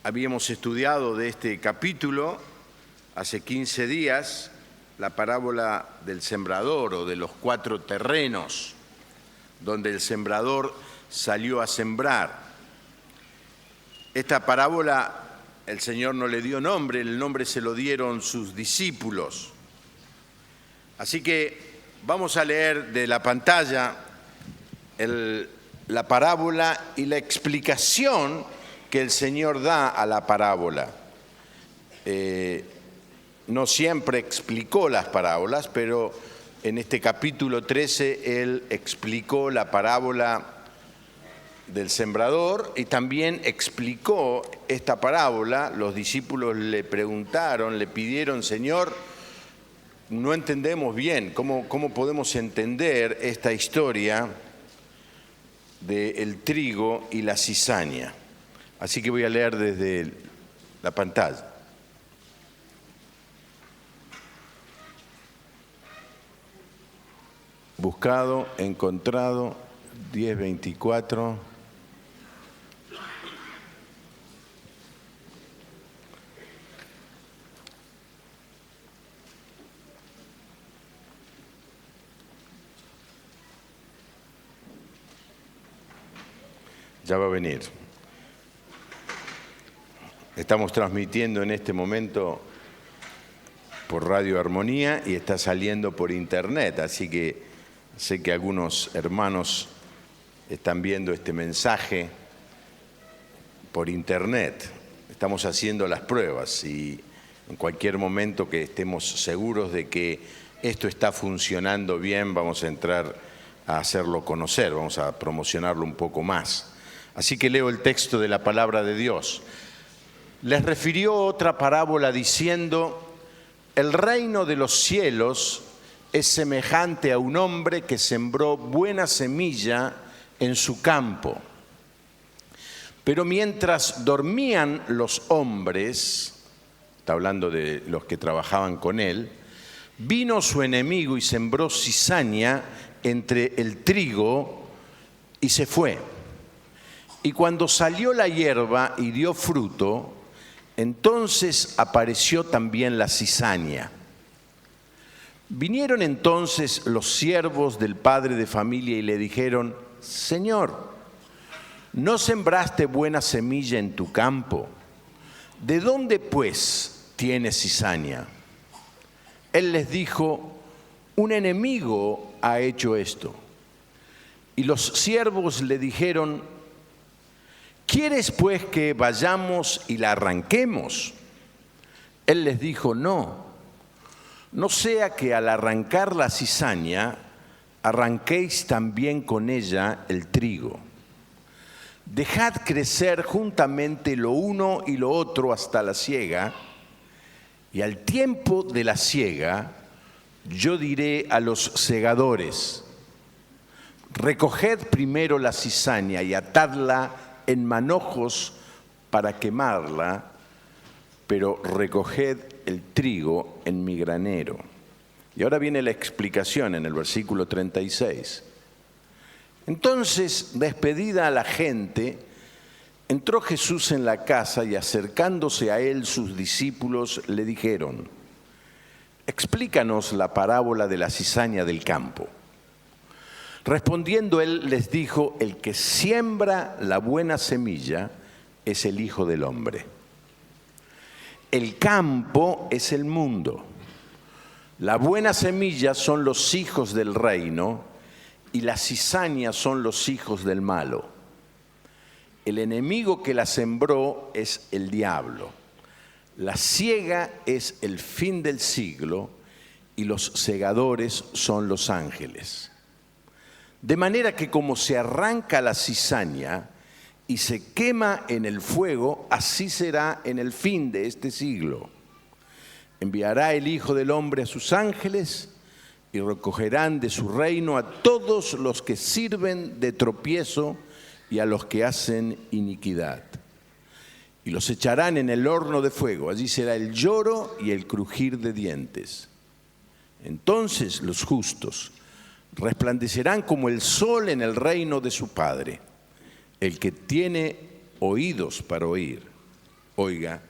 Habíamos estudiado de este capítulo hace 15 días la parábola del sembrador o de los 4 terrenos, donde el sembrador salió a sembrar. Esta parábola el Señor no le dio nombre, el nombre se lo dieron sus discípulos. Así que vamos a leer de la pantalla la parábola y la explicación que el Señor da a la parábola. No siempre explicó las parábolas, pero en este capítulo 13 Él explicó la parábola del sembrador y también explicó esta parábola. Los discípulos le preguntaron, le pidieron: Señor, no entendemos bien, ¿cómo podemos entender esta historia del trigo y la cizaña? Así que voy a leer desde la pantalla. Buscado, encontrado, 10:24. Ya va a venir. Estamos transmitiendo en este momento por Radio Armonía y está saliendo por internet, así que sé que algunos hermanos están viendo este mensaje por internet. Estamos haciendo las pruebas y en cualquier momento que estemos seguros de que esto está funcionando bien, vamos a entrar a hacerlo conocer, vamos a promocionarlo un poco más. Así que leo el texto de la palabra de Dios. Les refirió otra parábola diciendo: el reino de los cielos es semejante a un hombre que sembró buena semilla en su campo. Pero mientras dormían los hombres, está hablando de los que trabajaban con él, vino su enemigo y sembró cizaña entre el trigo y se fue. Y cuando salió la hierba y dio fruto, entonces apareció también la cizaña. Vinieron entonces los siervos del padre de familia y le dijeron: Señor, ¿no sembraste buena semilla en tu campo? ¿De dónde pues tienes cizaña? Él les dijo: un enemigo ha hecho esto. Y los siervos le dijeron: ¿quieres pues que vayamos y la arranquemos? Él les dijo: no sea que al arrancar la cizaña arranquéis también con ella el trigo. Dejad crecer juntamente lo uno y lo otro hasta la siega, y al tiempo de la siega yo diré a los segadores: recoged primero la cizaña y atadla en manojos para quemarla, pero recoged el trigo en mi granero. Y ahora viene la explicación en el versículo 36. Entonces, despedida a la gente, entró Jesús en la casa y acercándose a él sus discípulos le dijeron: explícanos la parábola de la cizaña del campo. Respondiendo él les dijo: el que siembra la buena semilla es el Hijo del Hombre. El campo es el mundo. La buena semilla son los hijos del reino y la cizaña son los hijos del malo. El enemigo que la sembró es el diablo. La siega es el fin del siglo y los segadores son los ángeles. De manera que como se arranca la cizaña y se quema en el fuego, así será en el fin de este siglo. Enviará el Hijo del Hombre a sus ángeles y recogerán de su reino a todos los que sirven de tropiezo y a los que hacen iniquidad. Y los echarán en el horno de fuego. Allí será el lloro y el crujir de dientes. Entonces los justos resplandecerán como el sol en el reino de su Padre. El que tiene oídos para oír, oiga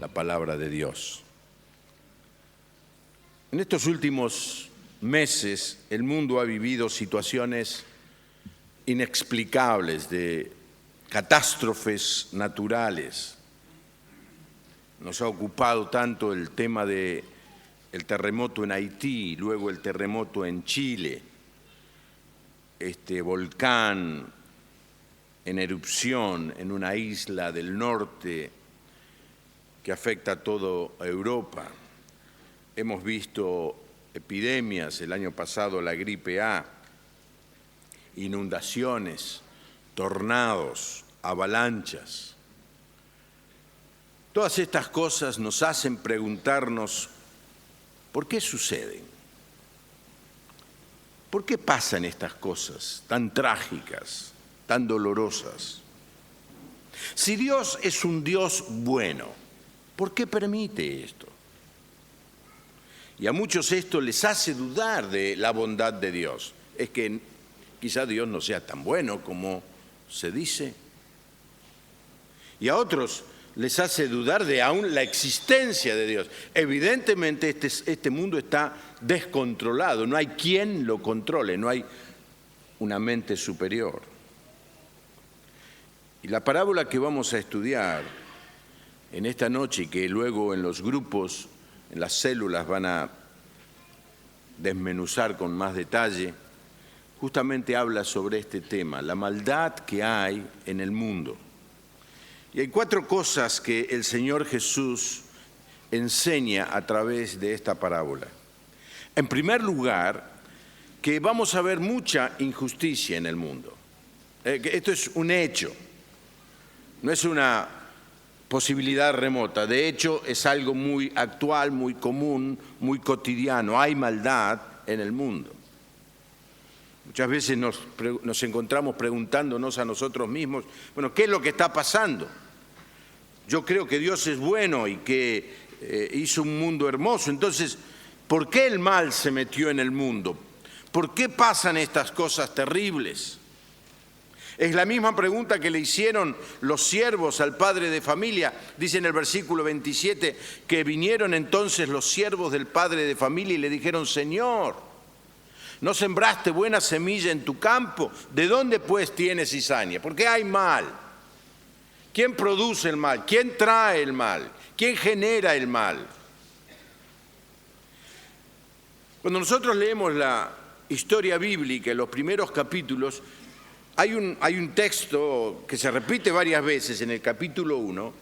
la palabra de Dios. En estos últimos meses el mundo ha vivido situaciones inexplicables de catástrofes naturales. Nos ha ocupado tanto el tema del terremoto en Haití, luego el terremoto en Chile, este volcán en erupción en una isla del norte que afecta a toda Europa. Hemos visto epidemias, el año pasado la gripe A, inundaciones, tornados, avalanchas. Todas estas cosas nos hacen preguntarnos, ¿por qué suceden? ¿Por qué pasan estas cosas tan trágicas, tan dolorosas? Si Dios es un Dios bueno, ¿por qué permite esto? Y a muchos esto les hace dudar de la bondad de Dios. Es que quizá Dios no sea tan bueno como se dice. Y a otros les hace dudar de aún la existencia de Dios. Evidentemente este mundo está descontrolado, no hay quien lo controle, no hay una mente superior. Y la parábola que vamos a estudiar en esta noche y que luego en los grupos, en las células van a desmenuzar con más detalle, justamente habla sobre este tema, la maldad que hay en el mundo. Y hay 4 cosas que el Señor Jesús enseña a través de esta parábola. En primer lugar, que vamos a ver mucha injusticia en el mundo. Esto es un hecho, no es una posibilidad remota. De hecho, es algo muy actual, muy común, muy cotidiano. Hay maldad en el mundo. Muchas veces nos encontramos preguntándonos a nosotros mismos, bueno, ¿qué es lo que está pasando? Yo creo que Dios es bueno y que hizo un mundo hermoso. Entonces, ¿por qué el mal se metió en el mundo? ¿Por qué pasan estas cosas terribles? Es la misma pregunta que le hicieron los siervos al padre de familia. Dice en el versículo 27 que vinieron entonces los siervos del padre de familia y le dijeron, Señor, ¿no sembraste buena semilla en tu campo? ¿De dónde pues tienes cizaña? ¿Por qué hay mal? ¿Quién produce el mal? ¿Quién trae el mal? ¿Quién genera el mal? Cuando nosotros leemos la historia bíblica en los primeros capítulos, hay un texto que se repite varias veces en el capítulo 1,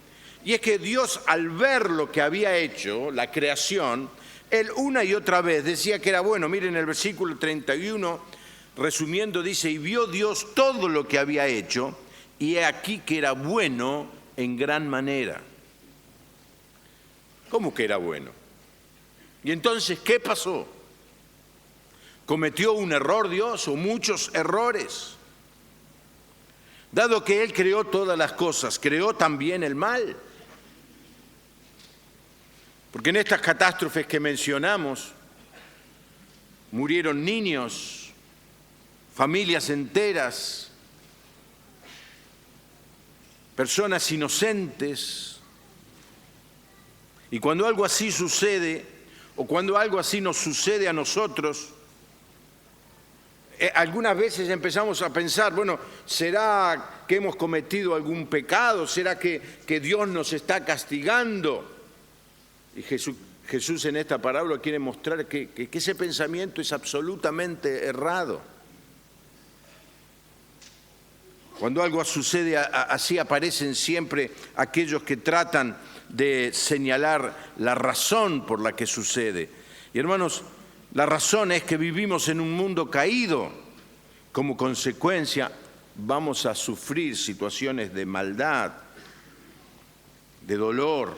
y es que Dios, al ver lo que había hecho, la creación, Él una y otra vez decía que era bueno. Miren el versículo 31, resumiendo, dice, y vio Dios todo lo que había hecho, y he aquí que era bueno en gran manera. ¿Cómo que era bueno? Y entonces, ¿qué pasó? ¿Cometió un error Dios o muchos errores? Dado que Él creó todas las cosas, creó también el mal. Porque en estas catástrofes que mencionamos, murieron niños, familias enteras, personas inocentes. Y cuando algo así sucede, o cuando algo así nos sucede a nosotros, algunas veces empezamos a pensar, bueno, ¿será que hemos cometido algún pecado? ¿Será que Dios nos está castigando? Y Jesús en esta parábola quiere mostrar que ese pensamiento es absolutamente errado. Cuando algo sucede así, aparecen siempre aquellos que tratan de señalar la razón por la que sucede. Y hermanos, la razón es que vivimos en un mundo caído. Como consecuencia, vamos a sufrir situaciones de maldad, de dolor.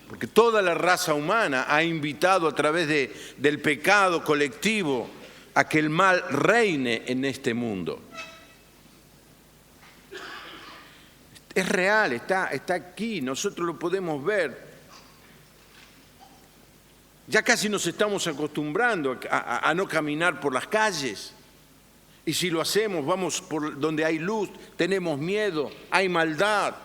Porque toda la raza humana ha invitado a través del pecado colectivo a que el mal reine en este mundo. Es real, está aquí, nosotros lo podemos ver. Ya casi nos estamos acostumbrando a no caminar por las calles. Y si lo hacemos, vamos por donde hay luz, tenemos miedo, hay maldad.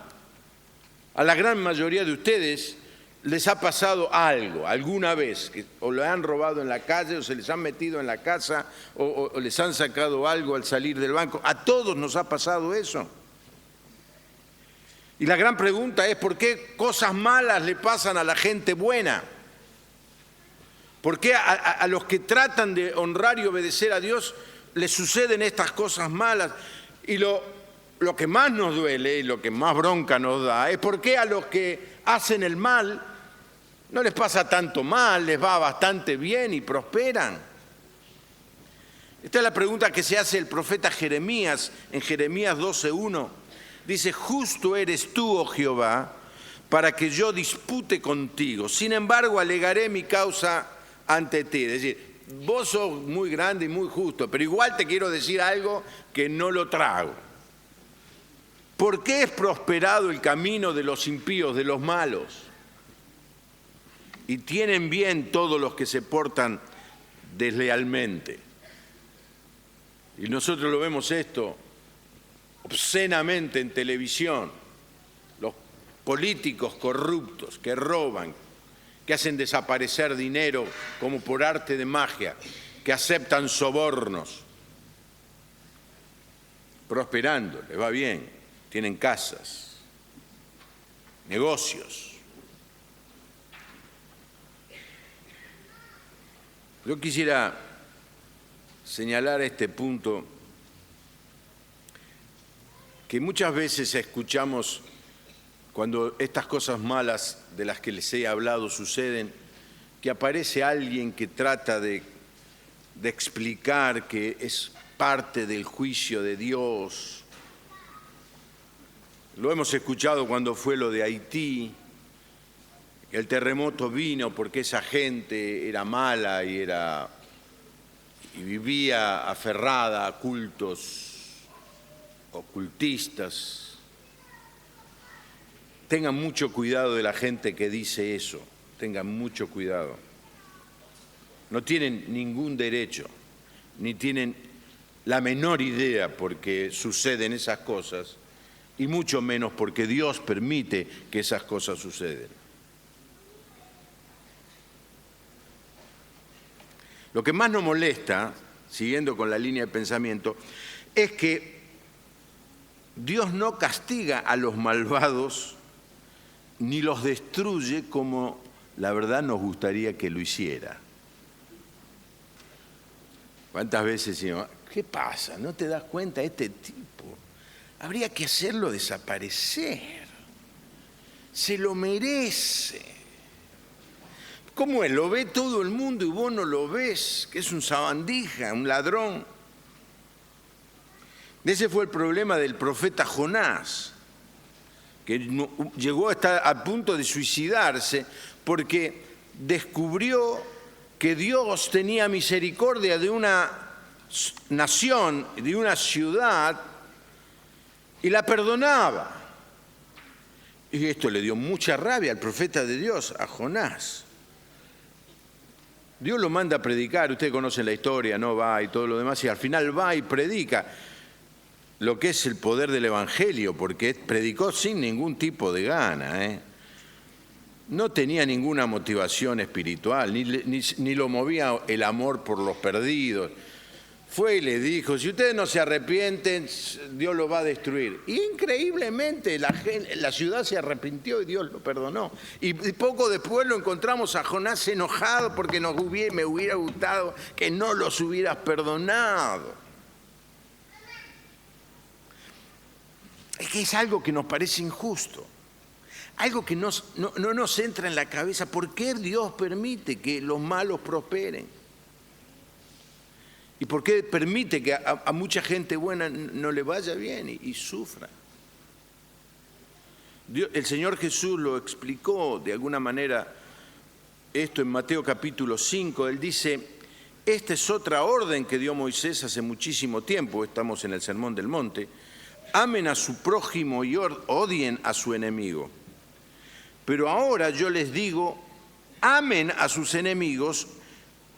A la gran mayoría de ustedes les ha pasado algo, alguna vez, que o lo han robado en la calle, o se les han metido en la casa, o les han sacado algo al salir del banco. A todos nos ha pasado eso. Y la gran pregunta es, ¿por qué cosas malas le pasan a la gente buena? ¿Por qué a los que tratan de honrar y obedecer a Dios les suceden estas cosas malas? Y lo que más nos duele y lo que más bronca nos da es por qué a los que hacen el mal no les pasa tanto mal, les va bastante bien y prosperan. Esta es la pregunta que se hace el profeta Jeremías en Jeremías 12:1. Dice, justo eres tú, oh Jehová, para que yo dispute contigo. Sin embargo, alegaré mi causa ante ti. Es decir, vos sos muy grande y muy justo, pero igual te quiero decir algo que no lo trago. ¿Por qué es prosperado el camino de los impíos, de los malos? Y tienen bien todos los que se portan deslealmente. Y nosotros lo vemos esto obscenamente en televisión. Los políticos corruptos que roban, que hacen desaparecer dinero como por arte de magia, que aceptan sobornos, prosperando, les va bien, tienen casas, negocios. Yo quisiera señalar este punto que muchas veces escuchamos cuando estas cosas malas de las que les he hablado suceden, que aparece alguien que trata de explicar que es parte del juicio de Dios. Lo hemos escuchado cuando fue lo de Haití. El terremoto vino porque esa gente era mala y vivía aferrada a cultos ocultistas. Tengan mucho cuidado de la gente que dice eso, tengan mucho cuidado. No tienen ningún derecho, ni tienen la menor idea por qué suceden esas cosas, y mucho menos porque Dios permite que esas cosas suceden. Lo que más nos molesta, siguiendo con la línea de pensamiento, es que Dios no castiga a los malvados ni los destruye como la verdad nos gustaría que lo hiciera. ¿Cuántas veces decimos, qué pasa? ¿No te das cuenta? Este tipo habría que hacerlo desaparecer. Se lo merece. ¿Cómo es? Lo ve todo el mundo y vos no lo ves, que es un sabandija, un ladrón. Ese fue el problema del profeta Jonás, que llegó a estar a punto de suicidarse porque descubrió que Dios tenía misericordia de una nación, de una ciudad, y la perdonaba. Y esto le dio mucha rabia al profeta de Dios, a Jonás. Dios lo manda a predicar, ustedes conocen la historia, no va y todo lo demás, y al final va y predica lo que es el poder del Evangelio, porque predicó sin ningún tipo de gana, No tenía ninguna motivación espiritual, ni lo movía el amor por los perdidos. Fue y le dijo, si ustedes no se arrepienten, Dios los va a destruir. Y increíblemente la ciudad se arrepintió y Dios lo perdonó. Y poco después lo encontramos a Jonás enojado porque me hubiera gustado que no los hubieras perdonado. Es que es algo que nos parece injusto. Algo que no nos entra en la cabeza. ¿Por qué Dios permite que los malos prosperen? ¿Y por qué permite que a mucha gente buena no le vaya bien y sufra? El Señor Jesús lo explicó de alguna manera esto en Mateo capítulo 5. Él dice, esta es otra orden que dio Moisés hace muchísimo tiempo, estamos en el Sermón del Monte, amen a su prójimo y odien a su enemigo. Pero ahora yo les digo, amen a sus enemigos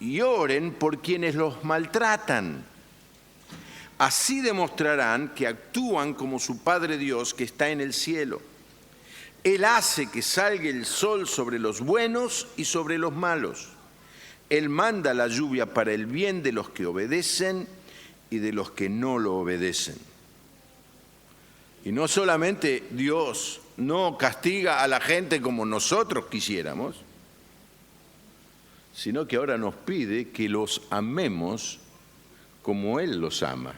y oren por quienes los maltratan. Así demostrarán que actúan como su Padre Dios que está en el cielo. Él hace que salga el sol sobre los buenos y sobre los malos. Él manda la lluvia para el bien de los que obedecen y de los que no lo obedecen. Y no solamente Dios no castiga a la gente como nosotros quisiéramos, sino que ahora nos pide que los amemos como Él los ama.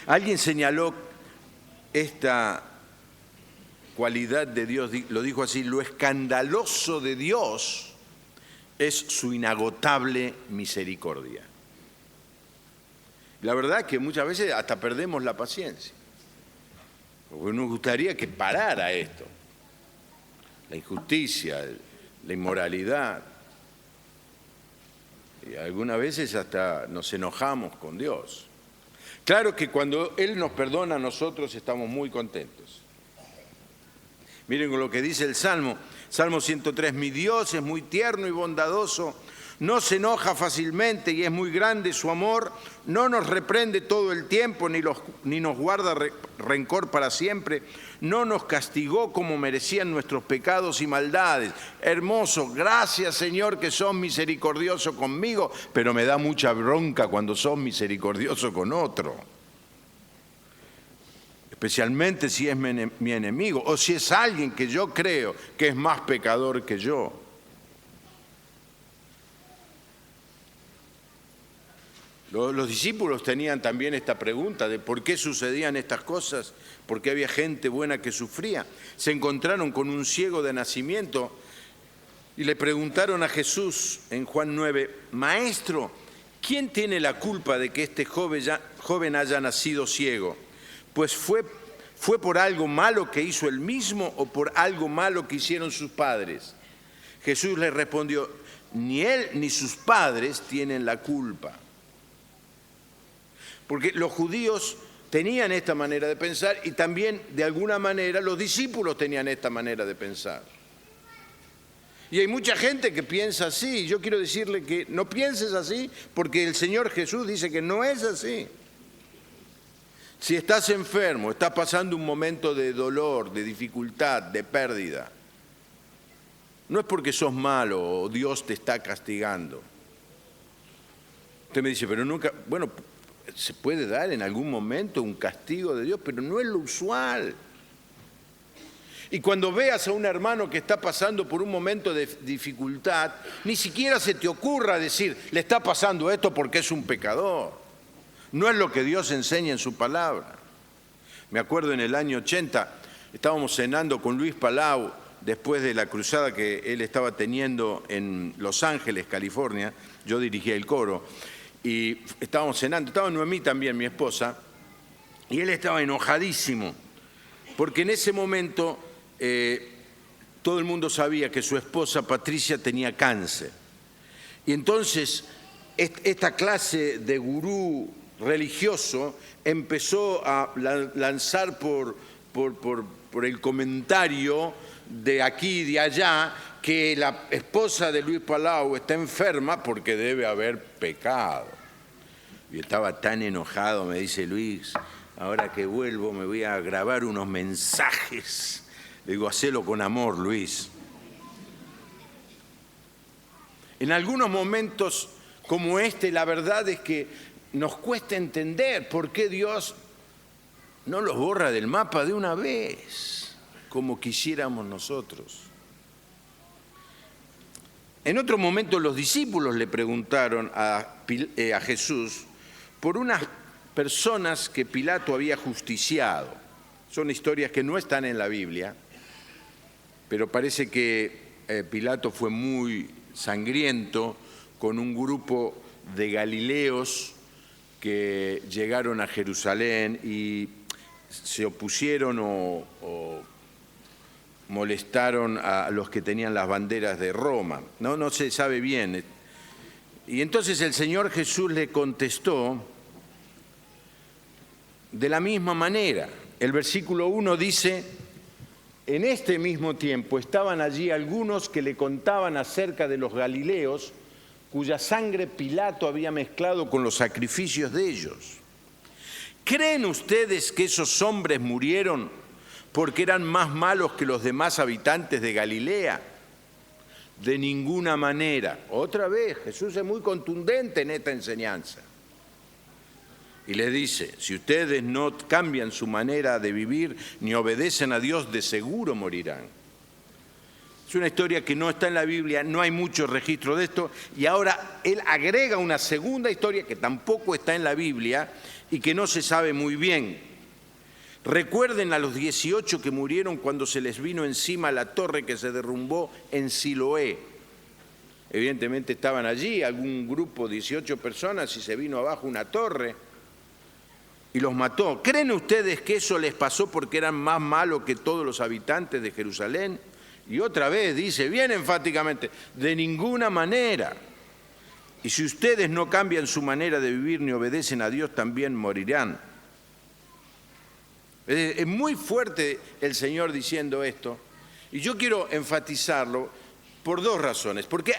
Alguien señaló esta cualidad de Dios, lo dijo así: lo escandaloso de Dios es su inagotable misericordia. La verdad que muchas veces hasta perdemos la paciencia, porque nos gustaría que parara esto, la injusticia, la inmoralidad, y algunas veces hasta nos enojamos con Dios. Claro que cuando Él nos perdona a nosotros estamos muy contentos. Miren con lo que dice el Salmo 103, mi Dios es muy tierno y bondadoso, no se enoja fácilmente y es muy grande su amor, no nos reprende todo el tiempo ni nos guarda rencor para siempre, no nos castigó como merecían nuestros pecados y maldades. Hermoso, gracias Señor que sos misericordioso conmigo, pero me da mucha bronca cuando sos misericordioso con otro. Especialmente si es mi enemigo o si es alguien que yo creo que es más pecador que yo. Los discípulos tenían también esta pregunta de por qué sucedían estas cosas, por qué había gente buena que sufría. Se encontraron con un ciego de nacimiento y le preguntaron a Jesús en Juan 9, Maestro, ¿quién tiene la culpa de que este joven haya nacido ciego? Pues ¿fue por algo malo que hizo él mismo o por algo malo que hicieron sus padres? Jesús le respondió, ni él ni sus padres tienen la culpa. Porque los judíos tenían esta manera de pensar y también, de alguna manera, los discípulos tenían esta manera de pensar. Y hay mucha gente que piensa así. Yo quiero decirle que no pienses así porque el Señor Jesús dice que no es así. Si estás enfermo, estás pasando un momento de dolor, de dificultad, de pérdida, no es porque sos malo o Dios te está castigando. Usted me dice, pero nunca, bueno, se puede dar en algún momento un castigo de Dios, pero no es lo usual. Y cuando veas a un hermano que está pasando por un momento de dificultad, ni siquiera se te ocurra decir, le está pasando esto porque es un pecador. No es lo que Dios enseña en su palabra. Me acuerdo en el año 80, estábamos cenando con Luis Palau, después de la cruzada que él estaba teniendo en Los Ángeles, California. Yo dirigía el coro. Y estábamos cenando, estaba Noemí también, mi esposa, y él estaba enojadísimo, porque en ese momento todo el mundo sabía que su esposa Patricia tenía cáncer. Y entonces esta clase de gurú religioso empezó a lanzar por el comentario de aquí y de allá que la esposa de Luis Palau está enferma porque debe haber pecado. Y estaba tan enojado, me dice Luis, ahora que vuelvo me voy a grabar unos mensajes. Le digo, hacelo con amor, Luis. En algunos momentos como este, la verdad es que nos cuesta entender por qué Dios no los borra del mapa de una vez, como quisiéramos nosotros. En otro momento los discípulos le preguntaron a Jesús por unas personas que Pilato había justiciado. Son historias que no están en la Biblia, pero parece que Pilato fue muy sangriento con un grupo de galileos que llegaron a Jerusalén y se opusieron o molestaron a los que tenían las banderas de Roma. No se sabe bien. Y entonces el Señor Jesús le contestó de la misma manera. El versículo 1 dice, en este mismo tiempo estaban allí algunos que le contaban acerca de los galileos cuya sangre Pilato había mezclado con los sacrificios de ellos. ¿Creen ustedes que esos hombres murieron porque eran más malos que los demás habitantes de Galilea. De ninguna manera. Otra vez, Jesús es muy contundente en esta enseñanza. Y les dice, si ustedes no cambian su manera de vivir ni obedecen a Dios, de seguro morirán. Es una historia que no está en la Biblia, no hay mucho registro de esto, y ahora él agrega una segunda historia que tampoco está en la Biblia y que no se sabe muy bien. Recuerden a los 18 que murieron cuando se les vino encima la torre que se derrumbó en Siloé. Evidentemente estaban allí algún grupo, 18 personas, y se vino abajo una torre y los mató. ¿Creen ustedes que eso les pasó porque eran más malos que todos los habitantes de Jerusalén? Y otra vez dice, bien enfáticamente, de ninguna manera. Y si ustedes no cambian su manera de vivir ni obedecen a Dios, también morirán. Es muy fuerte el Señor diciendo esto. Y yo quiero enfatizarlo por dos razones. Porque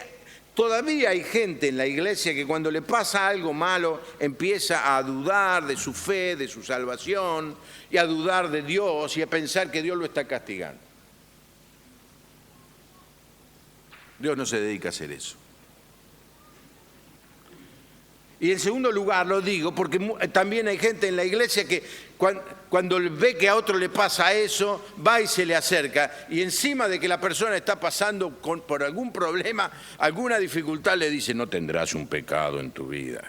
todavía hay gente en la iglesia que cuando le pasa algo malo empieza a dudar de su fe, de su salvación, y a dudar de Dios y a pensar que Dios lo está castigando. Dios no se dedica a hacer eso. Y en segundo lugar lo digo porque también hay gente en la iglesia que cuando ve que a otro le pasa eso, va y se le acerca y encima de que la persona está pasando por algún problema, alguna dificultad, le dice, no tendrás un pecado en tu vida.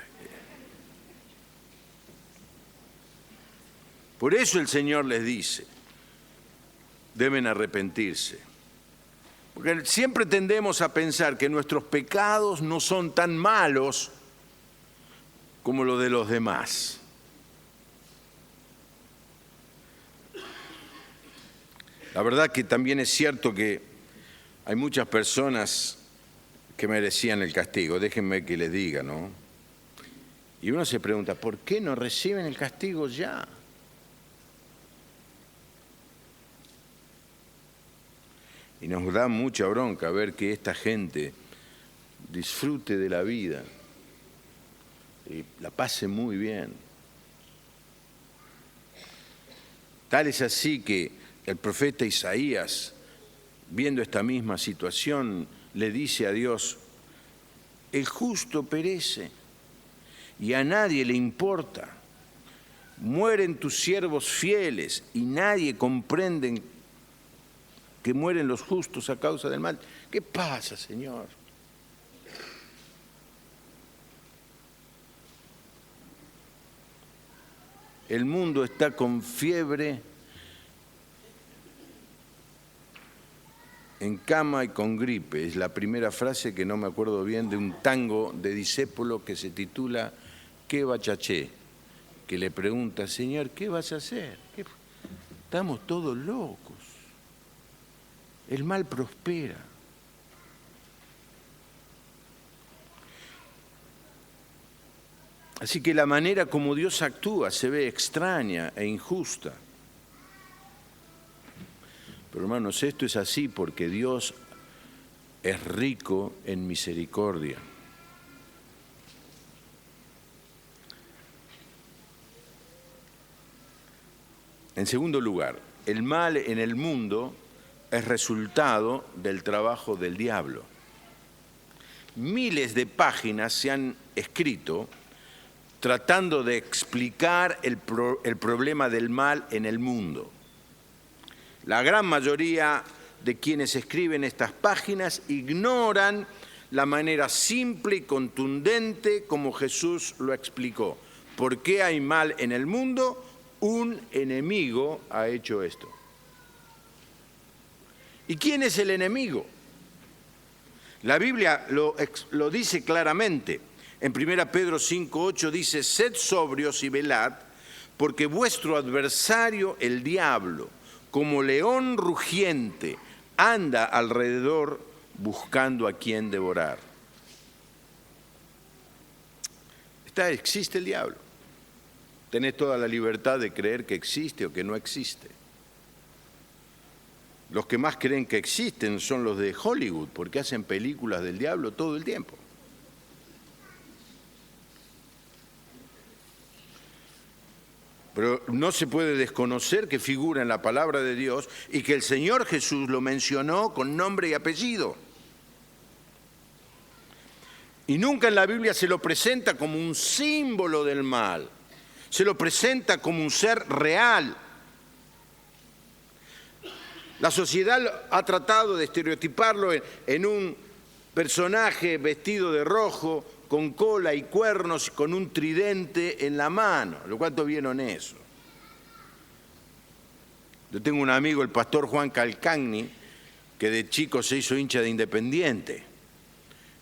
Por eso el Señor les dice, deben arrepentirse. Porque siempre tendemos a pensar que nuestros pecados no son tan malos como lo de los demás. La verdad que también es cierto que hay muchas personas que merecían el castigo, déjenme que les diga, ¿no? Y uno se pregunta, ¿por qué no reciben el castigo ya? Y nos da mucha bronca ver que esta gente disfrute de la vida y la pase muy bien. Tal es así que el profeta Isaías, viendo esta misma situación, le dice a Dios, el justo perece y a nadie le importa. Mueren tus siervos fieles y nadie comprende que mueren los justos a causa del mal. ¿Qué pasa, Señor? El mundo está con fiebre, en cama y con gripe. Es la primera frase que no me acuerdo bien de un tango de Discépolo que se titula ¿Qué bachaché? Que le pregunta, Señor, ¿qué vas a hacer? Estamos todos locos. El mal prospera. Así que la manera como Dios actúa se ve extraña e injusta. Pero hermanos, esto es así porque Dios es rico en misericordia. En segundo lugar, el mal en el mundo es resultado del trabajo del diablo. Miles de páginas se han escrito tratando de explicar el problema del mal en el mundo. La gran mayoría de quienes escriben estas páginas ignoran la manera simple y contundente como Jesús lo explicó. ¿Por qué hay mal en el mundo? Un enemigo ha hecho esto. ¿Y quién es el enemigo? La Biblia lo dice claramente. En 1 Pedro 5:8 dice, sed sobrios y velad, porque vuestro adversario, el diablo, como león rugiente, anda alrededor buscando a quien devorar. Existe el diablo. Tenés toda la libertad de creer que existe o que no existe. Los que más creen que existen son los de Hollywood, porque hacen películas del diablo todo el tiempo. Pero no se puede desconocer que figura en la palabra de Dios y que el Señor Jesús lo mencionó con nombre y apellido. Y nunca en la Biblia se lo presenta como un símbolo del mal, se lo presenta como un ser real. La sociedad ha tratado de estereotiparlo en un personaje vestido de rojo, con cola y cuernos, con un tridente en la mano. ¿Lo cuánto vieron eso? Yo tengo un amigo, el pastor Juan Calcagni, que de chico se hizo hincha de Independiente.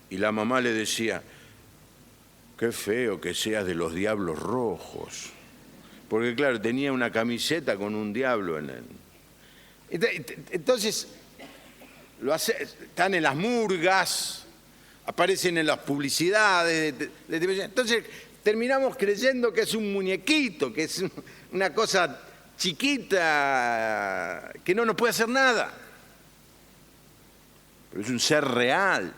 Y la mamá le decía, qué feo que seas de los Diablos Rojos. Porque claro, tenía una camiseta con un diablo en él. Entonces, están en las murgas, aparecen en las publicidades. Entonces, terminamos creyendo que es un muñequito, que es una cosa chiquita, que no nos puede hacer nada. Pero es un ser real.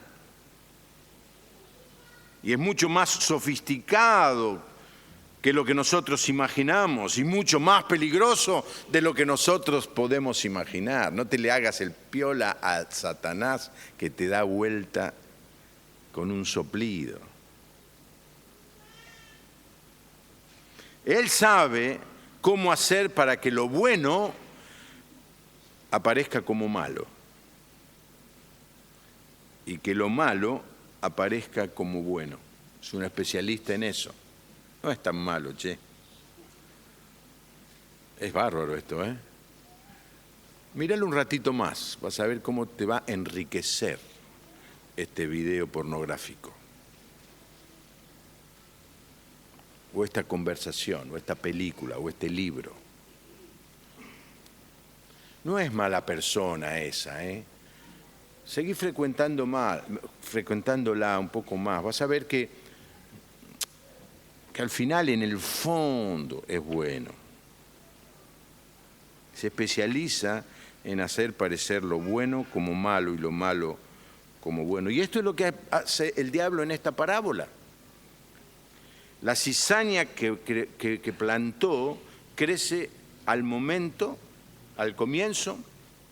Y es mucho más sofisticado que lo que nosotros imaginamos y mucho más peligroso de lo que nosotros podemos imaginar. No te le hagas el piola a Satanás que te da vuelta con un soplido. Él sabe cómo hacer para que lo bueno aparezca como malo y que lo malo aparezca como bueno. Es un especialista en eso. No es tan malo, che. Es bárbaro esto, ¿eh? Míralo un ratito más, vas a ver cómo te va a enriquecer este video pornográfico. O esta conversación, o esta película, o este libro. No es mala persona esa, ¿eh? Seguí frecuentándola un poco más. Vas a ver que al final, en el fondo, es bueno. Se especializa en hacer parecer lo bueno como malo y lo malo como bueno. Y esto es lo que hace el diablo en esta parábola. La cizaña que plantó crece al momento, al comienzo,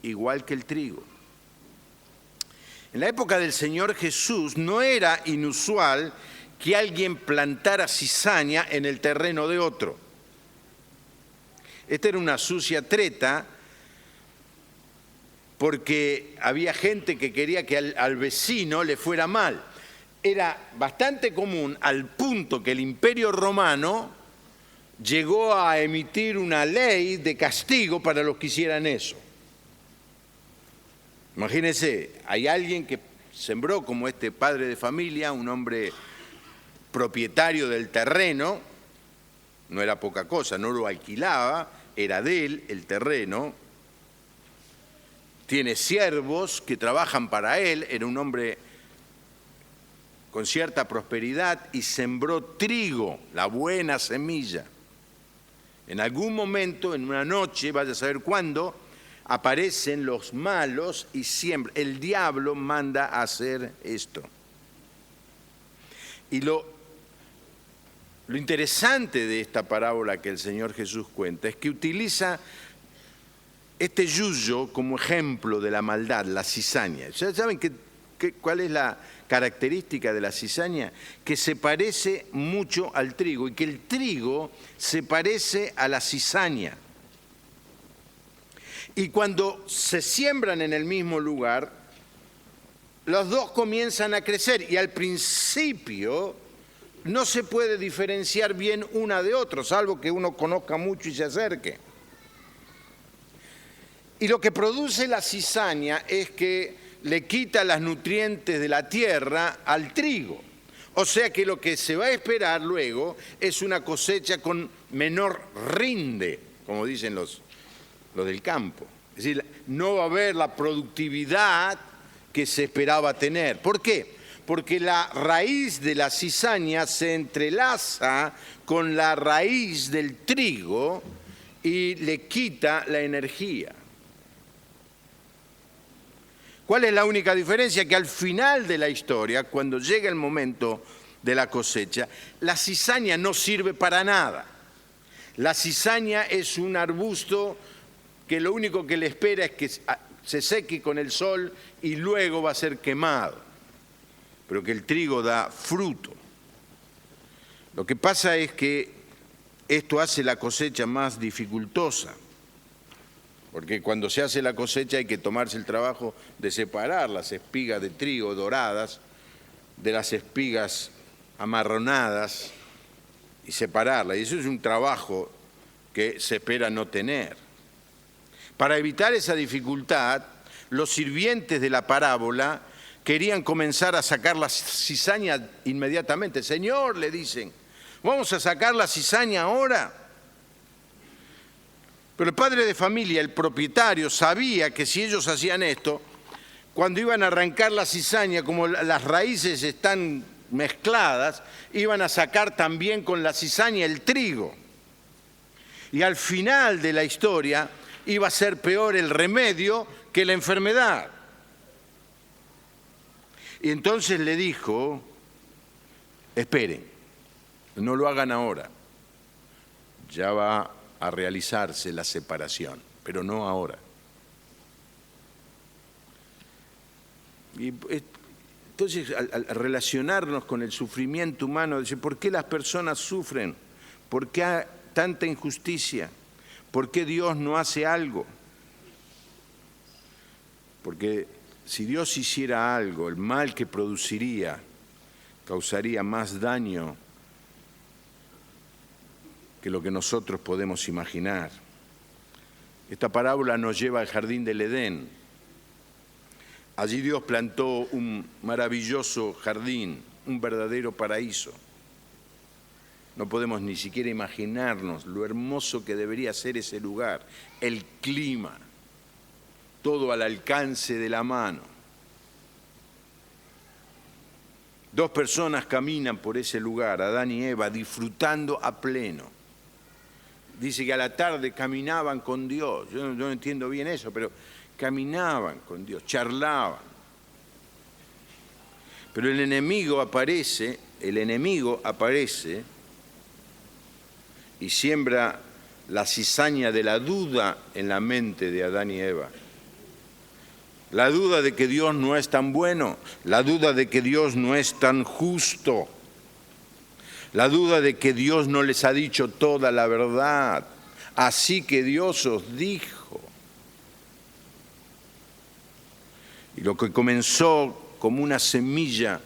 igual que el trigo. En la época del Señor Jesús no era inusual que alguien plantara cizaña en el terreno de otro. Esta era una sucia treta porque había gente que quería que al vecino le fuera mal. Era bastante común al punto que el Imperio Romano llegó a emitir una ley de castigo para los que hicieran eso. Imagínense, hay alguien que sembró como este padre de familia, un hombre propietario del terreno, no era poca cosa, no lo alquilaba, era de él el terreno, tiene siervos que trabajan para él, era un hombre con cierta prosperidad y sembró trigo, la buena semilla. En algún momento, en una noche, vaya a saber cuándo, aparecen los malos y siembran. El diablo manda a hacer esto. Y lo interesante de esta parábola que el Señor Jesús cuenta es que utiliza este yuyo como ejemplo de la maldad, la cizaña. ¿Ya saben cuál es la característica de la cizaña? Que se parece mucho al trigo y que el trigo se parece a la cizaña. Y cuando se siembran en el mismo lugar, los dos comienzan a crecer y al principio no se puede diferenciar bien una de otra, salvo que uno conozca mucho y se acerque. Y lo que produce la cizaña es que le quita los nutrientes de la tierra al trigo. O sea que lo que se va a esperar luego es una cosecha con menor rinde, como dicen los del campo. Es decir, no va a haber la productividad que se esperaba tener. ¿Por qué? Porque la raíz de la cizaña se entrelaza con la raíz del trigo y le quita la energía. ¿Cuál es la única diferencia? Que al final de la historia, cuando llega el momento de la cosecha, la cizaña no sirve para nada. La cizaña es un arbusto que lo único que le espera es que se seque con el sol y luego va a ser quemado, pero que el trigo da fruto. Lo que pasa es que esto hace la cosecha más dificultosa, porque cuando se hace la cosecha hay que tomarse el trabajo de separar las espigas de trigo doradas de las espigas amarronadas y separarlas, y eso es un trabajo que se espera no tener. Para evitar esa dificultad, los sirvientes de la parábola querían comenzar a sacar la cizaña inmediatamente. Señor, le dicen, ¿vamos a sacar la cizaña ahora? Pero el padre de familia, el propietario, sabía que si ellos hacían esto, cuando iban a arrancar la cizaña, como las raíces están mezcladas, iban a sacar también con la cizaña el trigo. Y al final de la historia iba a ser peor el remedio que la enfermedad. Y entonces le dijo, esperen, no lo hagan ahora, ya va a realizarse la separación, pero no ahora. Y entonces, al relacionarnos con el sufrimiento humano, dice, ¿por qué las personas sufren? ¿Por qué hay tanta injusticia? ¿Por qué Dios no hace algo? Porque si Dios hiciera algo, el mal que produciría causaría más daño que lo que nosotros podemos imaginar. Esta parábola nos lleva al jardín del Edén. Allí Dios plantó un maravilloso jardín, un verdadero paraíso. No podemos ni siquiera imaginarnos lo hermoso que debería ser ese lugar, el clima, todo al alcance de la mano. Dos personas caminan por ese lugar, Adán y Eva, disfrutando a pleno. Dice que a la tarde caminaban con Dios. Yo no entiendo bien eso, pero caminaban con Dios, charlaban. Pero el enemigo aparece y siembra la cizaña de la duda en la mente de Adán y Eva. La duda de que Dios no es tan bueno, la duda de que Dios no es tan justo, la duda de que Dios no les ha dicho toda la verdad, así que Dios os dijo. Y lo que comenzó como una semilla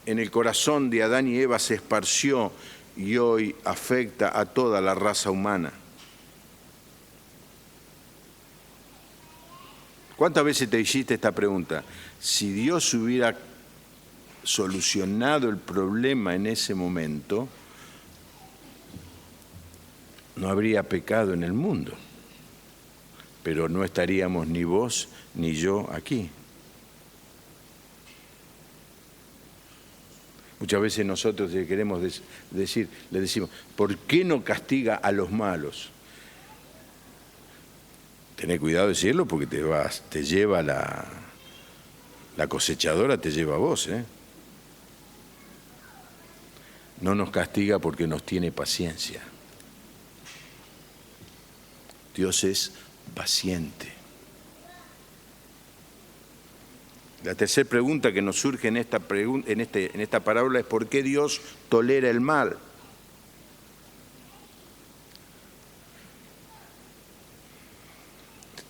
en el corazón de Adán y Eva se esparció y hoy afecta a toda la raza humana. ¿Cuántas veces te hiciste esta pregunta? Si Dios hubiera solucionado el problema en ese momento, no habría pecado en el mundo, pero no estaríamos ni vos ni yo aquí. Muchas veces nosotros le queremos decir, le decimos, ¿por qué no castiga a los malos? Tené cuidado de decirlo porque te lleva la cosechadora, te lleva a vos, ¿eh? No nos castiga porque nos tiene paciencia. Dios es paciente. La tercera pregunta que nos surge en esta parábola es ¿por qué Dios tolera el mal?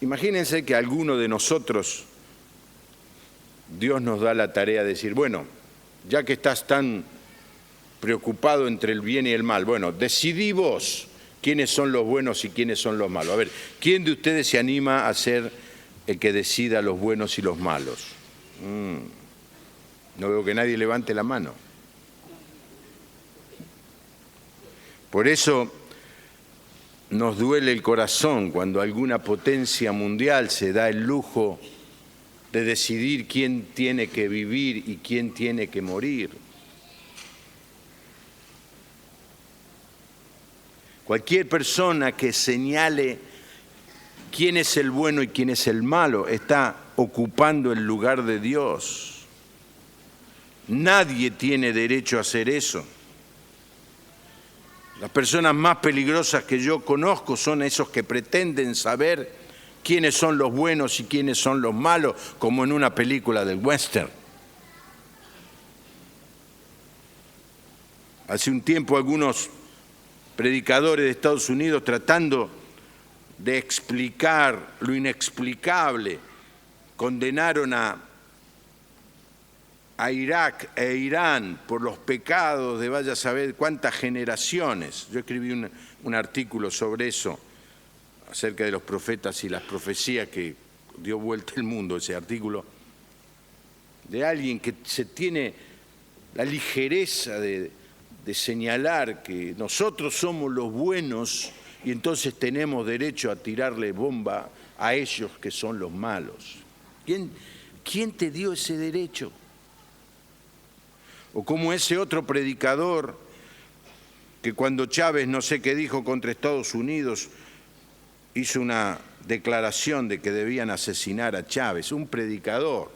Imagínense que a alguno de nosotros Dios nos da la tarea de decir, bueno, ya que estás tan preocupado entre el bien y el mal, bueno, decidí vos quiénes son los buenos y quiénes son los malos. A ver, ¿quién de ustedes se anima a ser el que decida los buenos y los malos? No veo que nadie levante la mano. Por eso nos duele el corazón cuando alguna potencia mundial se da el lujo de decidir quién tiene que vivir y quién tiene que morir. Cualquier persona que señale quién es el bueno y quién es el malo está ocupando el lugar de Dios. Nadie tiene derecho a hacer eso. Las personas más peligrosas que yo conozco son esos que pretenden saber quiénes son los buenos y quiénes son los malos, como en una película del western. Hace un tiempo algunos predicadores de Estados Unidos, tratando de explicar lo inexplicable, condenaron a Irak e Irán por los pecados de vaya a saber cuántas generaciones. Yo escribí un artículo sobre eso, acerca de los profetas y las profecías, que dio vuelta el mundo, ese artículo, de alguien que se tiene la ligereza de señalar que nosotros somos los buenos y entonces tenemos derecho a tirarle bomba a ellos que son los malos. ¿Quién te dio ese derecho? O como ese otro predicador que cuando Chávez no sé qué dijo contra Estados Unidos, hizo una declaración de que debían asesinar a Chávez, un predicador.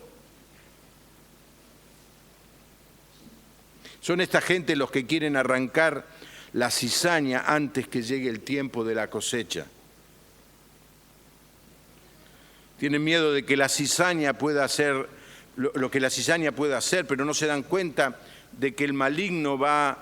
Son esta gente los que quieren arrancar la cizaña antes que llegue el tiempo de la cosecha. Tienen miedo de que la cizaña pueda hacer lo que la cizaña pueda hacer, pero no se dan cuenta de que el maligno va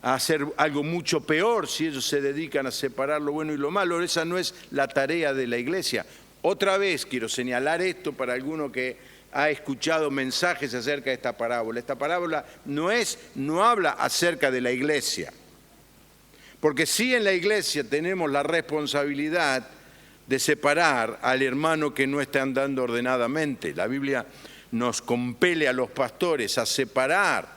a hacer algo mucho peor si ellos se dedican a separar lo bueno y lo malo. Esa no es la tarea de la iglesia. Otra vez quiero señalar esto para alguno que ha escuchado mensajes acerca de esta parábola. Esta parábola no habla acerca de la iglesia, porque sí en la iglesia tenemos la responsabilidad de separar al hermano que no está andando ordenadamente. La Biblia nos compele a los pastores a separar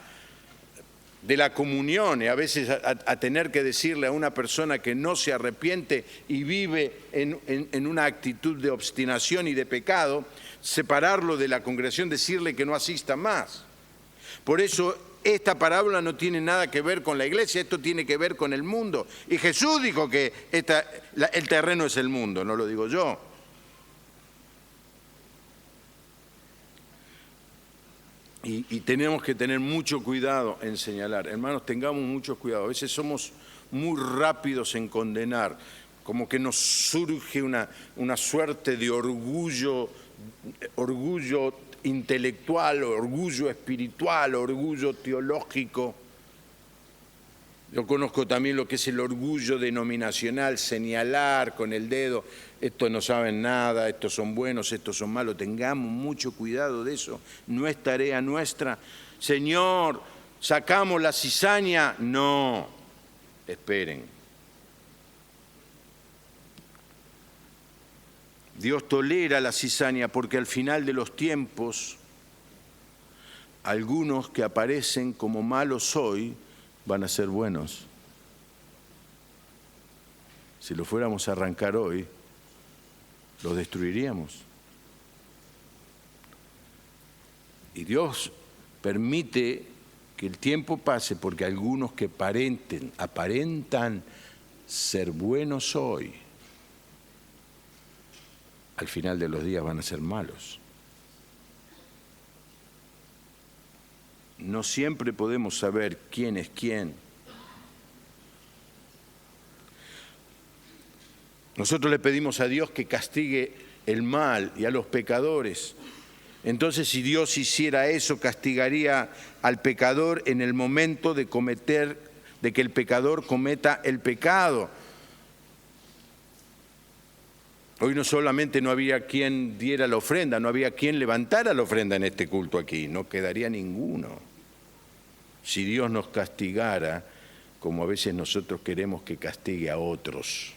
de la comunión y a veces a tener que decirle a una persona que no se arrepiente y vive en una actitud de obstinación y de pecado, separarlo de la congregación, decirle que no asista más. Por eso esta parábola no tiene nada que ver con la iglesia, esto tiene que ver con el mundo. Y Jesús dijo que el terreno es el mundo, no lo digo yo. Y tenemos que tener mucho cuidado en señalar. Hermanos, tengamos mucho cuidado. A veces somos muy rápidos en condenar, como que nos surge una suerte de orgullo intelectual, orgullo espiritual, orgullo teológico. Yo conozco también lo que es el orgullo denominacional, señalar con el dedo, estos no saben nada, estos son buenos, estos son malos. Tengamos mucho cuidado de eso, no es tarea nuestra. Señor, ¿sacamos la cizaña? No, esperen. Dios tolera la cizaña porque al final de los tiempos, algunos que aparecen como malos hoy, van a ser buenos. Si lo fuéramos a arrancar hoy, los destruiríamos. Y Dios permite que el tiempo pase porque algunos que aparentan ser buenos hoy, al final de los días van a ser malos. No siempre podemos saber quién es quién. Nosotros le pedimos a Dios que castigue el mal y a los pecadores. Entonces, si Dios hiciera eso, castigaría al pecador en el momento de que el pecador cometa el pecado. Hoy no solamente no había quien diera la ofrenda, no había quien levantara la ofrenda en este culto aquí, no quedaría ninguno. Si Dios nos castigara, como a veces nosotros queremos que castigue a otros.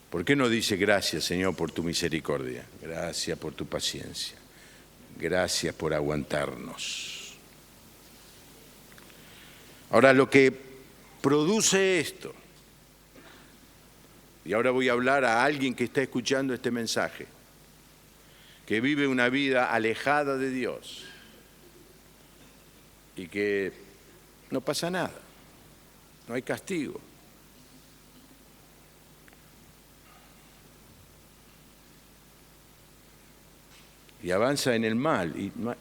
¿Por qué no dice gracias, Señor, por tu misericordia? Gracias por tu paciencia. Gracias por aguantarnos. Ahora, lo que produce esto, y ahora voy a hablar a alguien que está escuchando este mensaje, que vive una vida alejada de Dios y que no pasa nada, no hay castigo. Y avanza en el mal y no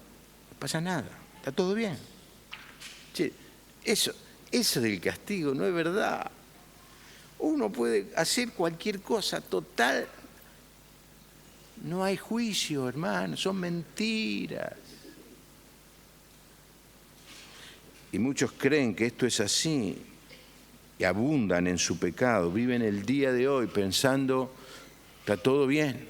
pasa nada, está todo bien. Che, Ese del castigo no es verdad. Uno puede hacer cualquier cosa, total. No hay juicio, hermano, son mentiras. Y muchos creen que esto es así y abundan en su pecado, viven el día de hoy pensando, está todo bien.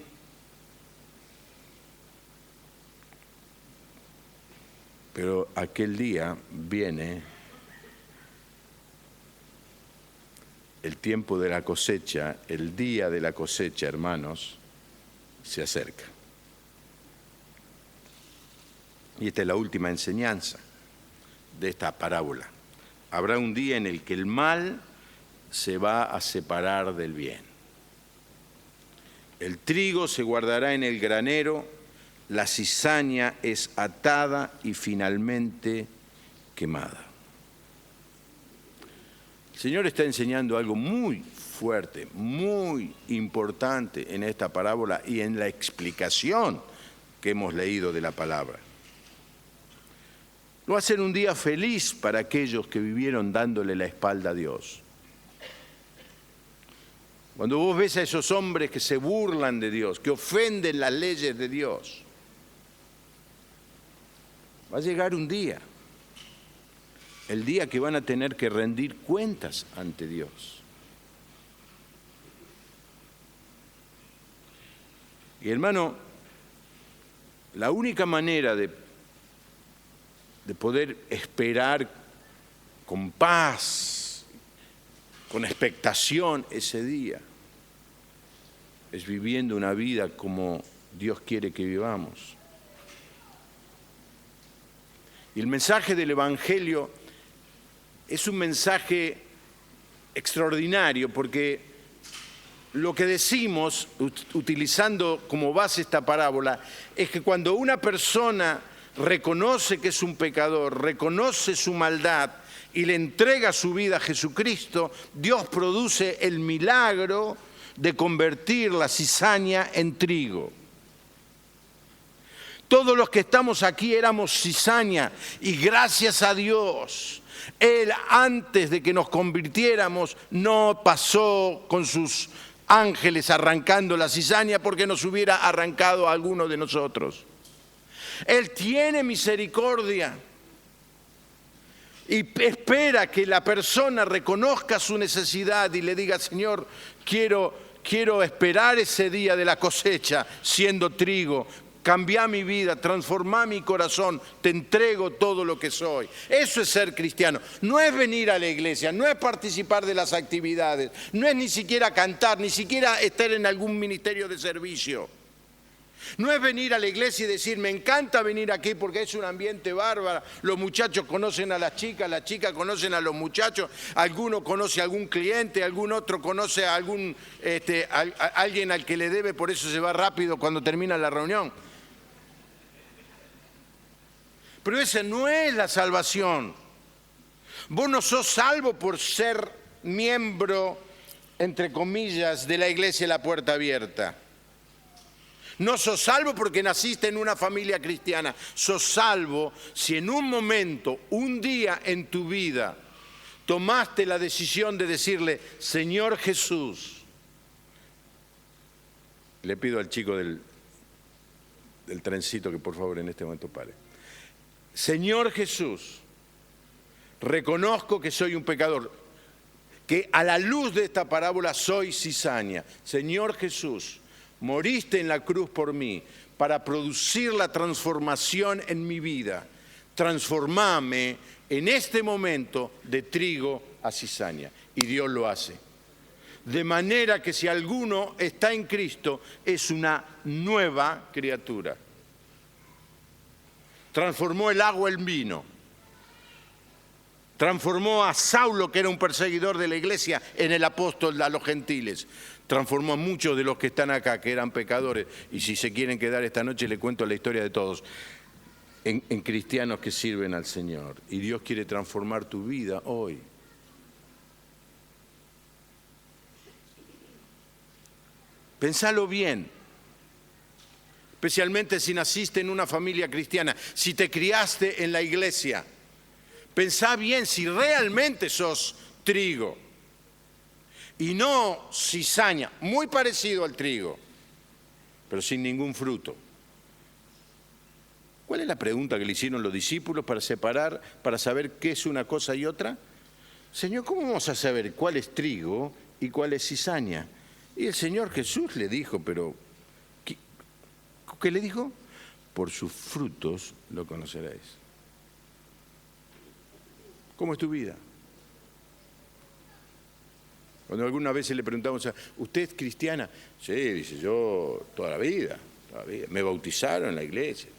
Pero aquel día viene el tiempo de la cosecha, el día de la cosecha, hermanos, se acerca. Y esta es la última enseñanza de esta parábola. Habrá un día en el que el mal se va a separar del bien. El trigo se guardará en el granero, la cizaña es atada y finalmente quemada. El Señor está enseñando algo muy fuerte, muy importante en esta parábola y en la explicación que hemos leído de la palabra. No va a ser un día feliz para aquellos que vivieron dándole la espalda a Dios. Cuando vos ves a esos hombres que se burlan de Dios, que ofenden las leyes de Dios, va a llegar un día, el día que van a tener que rendir cuentas ante Dios. Y hermano, la única manera de poder esperar con paz, con expectación ese día, es viviendo una vida como Dios quiere que vivamos. Y el mensaje del Evangelio es un mensaje extraordinario porque lo que decimos, utilizando como base esta parábola, es que cuando una persona reconoce que es un pecador, reconoce su maldad y le entrega su vida a Jesucristo, Dios produce el milagro de convertir la cizaña en trigo. Todos los que estamos aquí éramos cizaña y gracias a Dios, Él antes de que nos convirtiéramos no pasó con sus ángeles arrancando la cizaña porque nos hubiera arrancado a alguno de nosotros. Él tiene misericordia y espera que la persona reconozca su necesidad y le diga, Señor, quiero esperar ese día de la cosecha siendo trigo. Cambia mi vida, transforma mi corazón, te entrego todo lo que soy. Eso es ser cristiano. No es venir a la iglesia, no es participar de las actividades, no es ni siquiera cantar, ni siquiera estar en algún ministerio de servicio. No es venir a la iglesia y decir, me encanta venir aquí porque es un ambiente bárbaro, los muchachos conocen a las chicas conocen a los muchachos, alguno conoce a algún cliente, algún otro conoce a alguien al que le debe, por eso se va rápido cuando termina la reunión. Pero esa no es la salvación. Vos no sos salvo por ser miembro, entre comillas, de la iglesia La Puerta Abierta. No sos salvo porque naciste en una familia cristiana. Sos salvo si en un momento, un día en tu vida, tomaste la decisión de decirle, Señor Jesús. Le pido al chico del trencito que por favor en este momento pare. Señor Jesús, reconozco que soy un pecador, que a la luz de esta parábola soy cizaña. Señor Jesús, moriste en la cruz por mí para producir la transformación en mi vida. Transformame en este momento de trigo a cizaña. Y Dios lo hace. De manera que si alguno está en Cristo, es una nueva criatura. Transformó el agua en vino. Transformó a Saulo, que era un perseguidor de la iglesia, en el apóstol a los gentiles. Transformó a muchos de los que están acá, que eran pecadores, y si se quieren quedar esta noche les cuento la historia de todos, en cristianos que sirven al Señor. Y Dios quiere transformar tu vida hoy. Pensalo bien, especialmente si naciste en una familia cristiana, si te criaste en la iglesia. Pensá bien si realmente sos trigo y no cizaña, muy parecido al trigo, pero sin ningún fruto. ¿Cuál es la pregunta que le hicieron los discípulos para separar, para saber qué es una cosa y otra? Señor, ¿cómo vamos a saber cuál es trigo y cuál es cizaña? Y el Señor Jesús le dijo, pero ¿qué le dijo? Por sus frutos lo conoceréis. ¿Cómo es tu vida? Cuando algunas veces le preguntamos a ¿usted es cristiana? Sí, dice, yo toda la vida. Me bautizaron en la iglesia.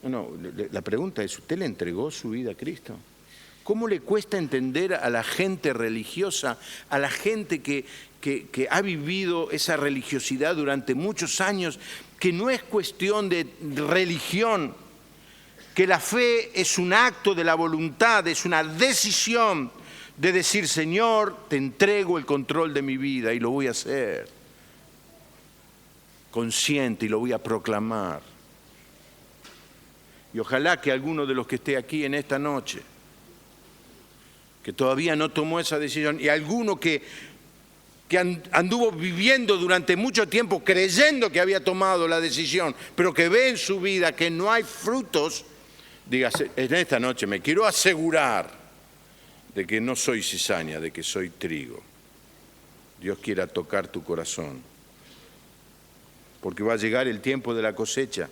No, la pregunta es, ¿usted le entregó su vida a Cristo? ¿Cómo le cuesta entender a la gente religiosa, a la gente que ha vivido esa religiosidad durante muchos años, que no es cuestión de religión, que la fe es un acto de la voluntad, es una decisión de decir, Señor, te entrego el control de mi vida y lo voy a hacer consciente y lo voy a proclamar? Y ojalá que alguno de los que esté aquí en esta noche, que todavía no tomó esa decisión, y alguno que anduvo viviendo durante mucho tiempo creyendo que había tomado la decisión, pero que ve en su vida que no hay frutos, diga, en esta noche me quiero asegurar de que no soy cizaña, de que soy trigo. Dios quiera tocar tu corazón, porque va a llegar el tiempo de la cosecha.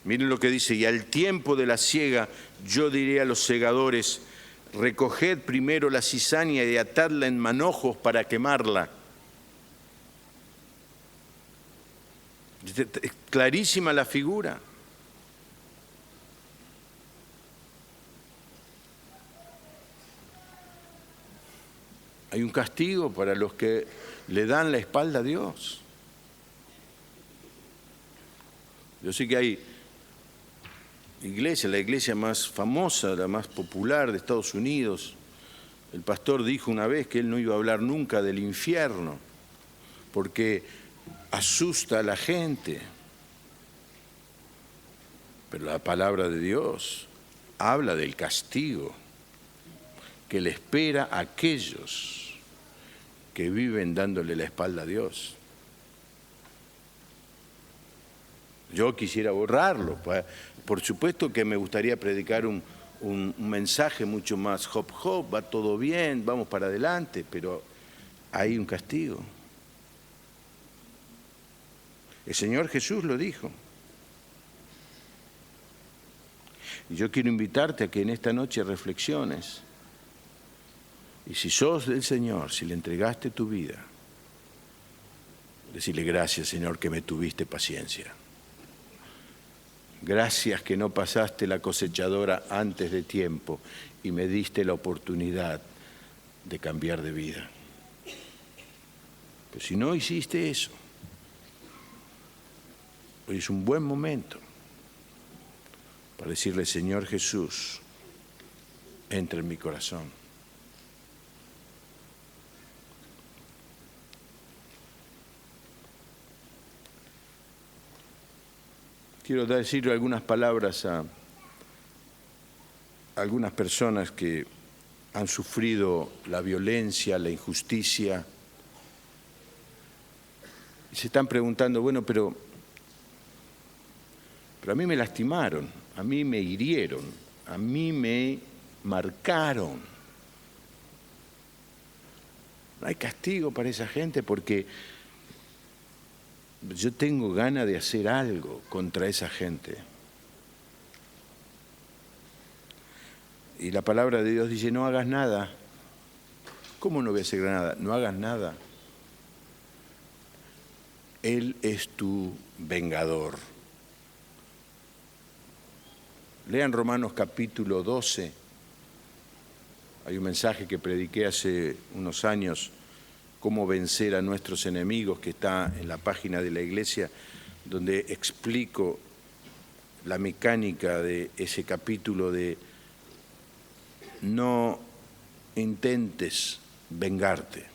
Miren lo que dice, y al tiempo de la siega yo diré a los segadores, recoged primero la cizaña y atadla en manojos para quemarla. Es clarísima la figura. Hay un castigo para los que le dan la espalda a Dios. Yo sé que hay iglesia, la iglesia más famosa, la más popular de Estados Unidos. El pastor dijo una vez que él no iba a hablar nunca del infierno, porque asusta a la gente. Pero la palabra de Dios habla del castigo que le espera a aquellos que viven dándole la espalda a Dios. Yo quisiera borrarlo. Por supuesto que me gustaría predicar un mensaje mucho más hop hop, va todo bien, vamos para adelante, pero hay un castigo. El Señor Jesús lo dijo. Y yo quiero invitarte a que en esta noche reflexiones. Y si sos del Señor, si le entregaste tu vida, decirle gracias, Señor, que me tuviste paciencia. Gracias que no pasaste la cosechadora antes de tiempo y me diste la oportunidad de cambiar de vida. Pero si no hiciste eso, hoy es un buen momento para decirle, Señor Jesús, entra en mi corazón. Quiero decirle algunas palabras a algunas personas que han sufrido la violencia, la injusticia. Y se están preguntando, bueno, pero a mí me lastimaron, a mí me hirieron, a mí me marcaron. No hay castigo para esa gente porque yo tengo ganas de hacer algo contra esa gente. Y la palabra de Dios dice, no hagas nada. ¿Cómo no voy a hacer nada? No hagas nada. Él es tu vengador. Lean Romanos capítulo 12. Hay un mensaje que prediqué hace unos años, cómo vencer a nuestros enemigos, que está en la página de la iglesia, donde explico la mecánica de ese capítulo de no intentes vengarte.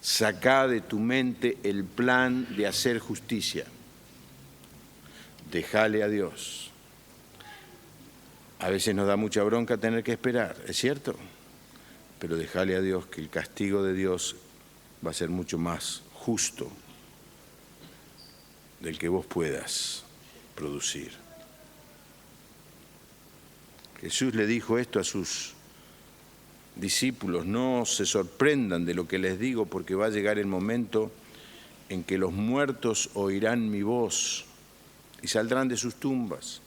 Sacá de tu mente el plan de hacer justicia. Déjale a Dios. A veces nos da mucha bronca tener que esperar, ¿es cierto? Pero dejale a Dios que el castigo de Dios va a ser mucho más justo del que vos puedas producir. Jesús le dijo esto a sus discípulos: no se sorprendan de lo que les digo, porque va a llegar el momento en que los muertos oirán mi voz y saldrán de sus tumbas.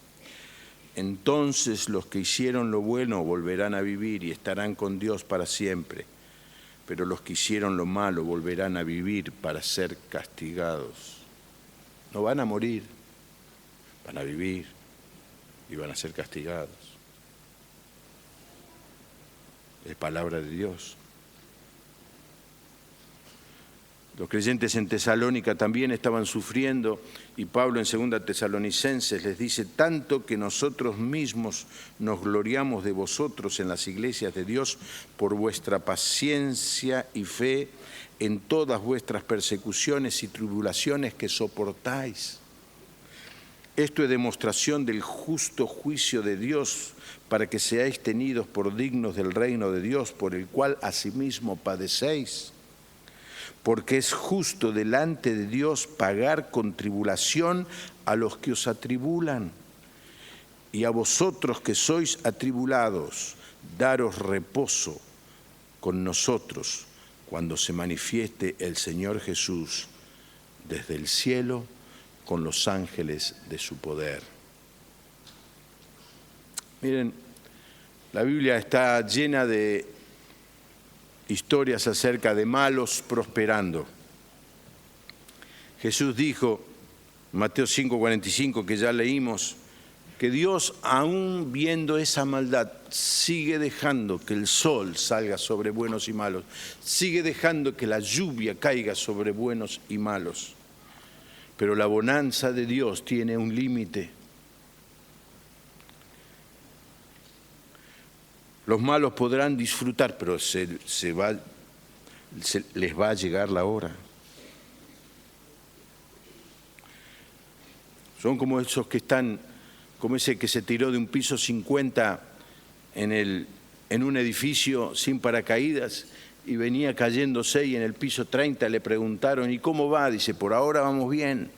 Entonces los que hicieron lo bueno volverán a vivir y estarán con Dios para siempre, pero los que hicieron lo malo volverán a vivir para ser castigados. No van a morir, van a vivir y van a ser castigados. Es palabra de Dios. Los creyentes en Tesalónica también estaban sufriendo, y Pablo en 2 Tesalonicenses les dice: tanto que nosotros mismos nos gloriamos de vosotros en las iglesias de Dios por vuestra paciencia y fe en todas vuestras persecuciones y tribulaciones que soportáis. Esto es demostración del justo juicio de Dios, para que seáis tenidos por dignos del reino de Dios, por el cual asimismo padecéis. Porque es justo delante de Dios pagar con tribulación a los que os atribulan, y a vosotros que sois atribulados, daros reposo con nosotros cuando se manifieste el Señor Jesús desde el cielo con los ángeles de su poder. Miren, la Biblia está llena de historias acerca de malos prosperando. Jesús dijo, Mateo 5:45, que ya leímos, que Dios, aún viendo esa maldad, sigue dejando que el sol salga sobre buenos y malos, sigue dejando que la lluvia caiga sobre buenos y malos. Pero la bonanza de Dios tiene un límite. Los malos podrán disfrutar, pero les va a llegar la hora. Son como esos que están, como ese que se tiró de un piso 50 en un edificio sin paracaídas y venía cayéndose, y en el piso 30 le preguntaron: ¿y cómo va? Dice: por ahora vamos bien.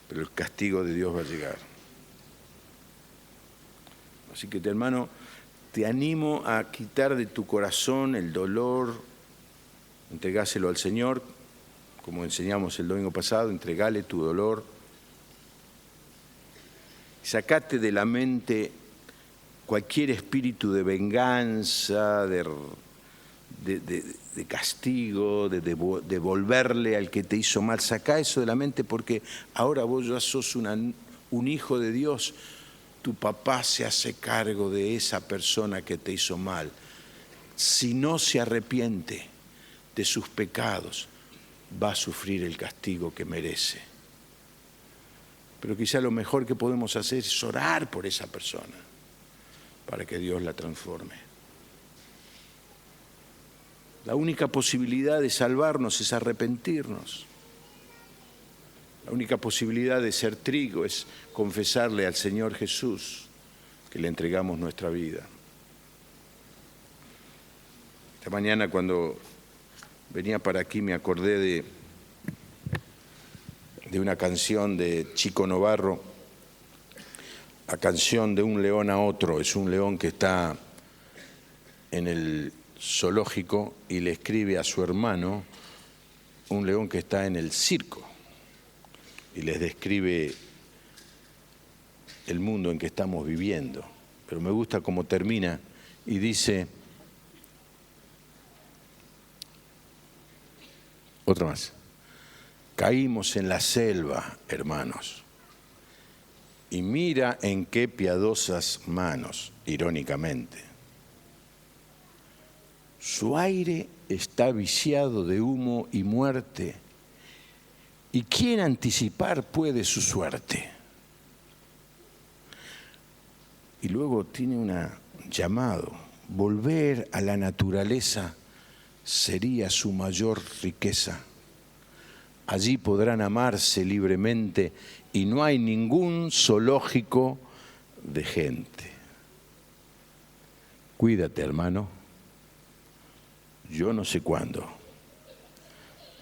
Pero el castigo de Dios va a llegar. Así que, hermano, te animo a quitar de tu corazón el dolor, entregáselo al Señor, como enseñamos el domingo pasado, entregale tu dolor. Sacate de la mente cualquier espíritu de venganza, de castigo, de devolverle al que te hizo mal. Sacá eso de la mente, porque ahora vos ya sos un hijo de Dios. Tu papá se hace cargo de esa persona que te hizo mal. Si no se arrepiente de sus pecados, va a sufrir el castigo que merece. Pero quizá lo mejor que podemos hacer es orar por esa persona para que Dios la transforme. La única posibilidad de salvarnos es arrepentirnos. La única posibilidad de ser trigo es confesarle al Señor Jesús que le entregamos nuestra vida. Esta mañana, cuando venía para aquí, me acordé de una canción de Chico Novarro, la canción de un león a otro. Es un león que está en el zoológico y le escribe a su hermano, un león que está en el circo, y les describe el mundo en que estamos viviendo. Pero me gusta cómo termina y dice, otra más: caímos en la selva, hermanos, y mira en qué piadosas manos, irónicamente. Su aire está viciado de humo y muerte, ¿y quién anticipar puede su suerte? Y luego tiene un llamado: volver a la naturaleza sería su mayor riqueza. Allí podrán amarse libremente y no hay ningún zoológico de gente. Cuídate, hermano. Yo no sé cuándo,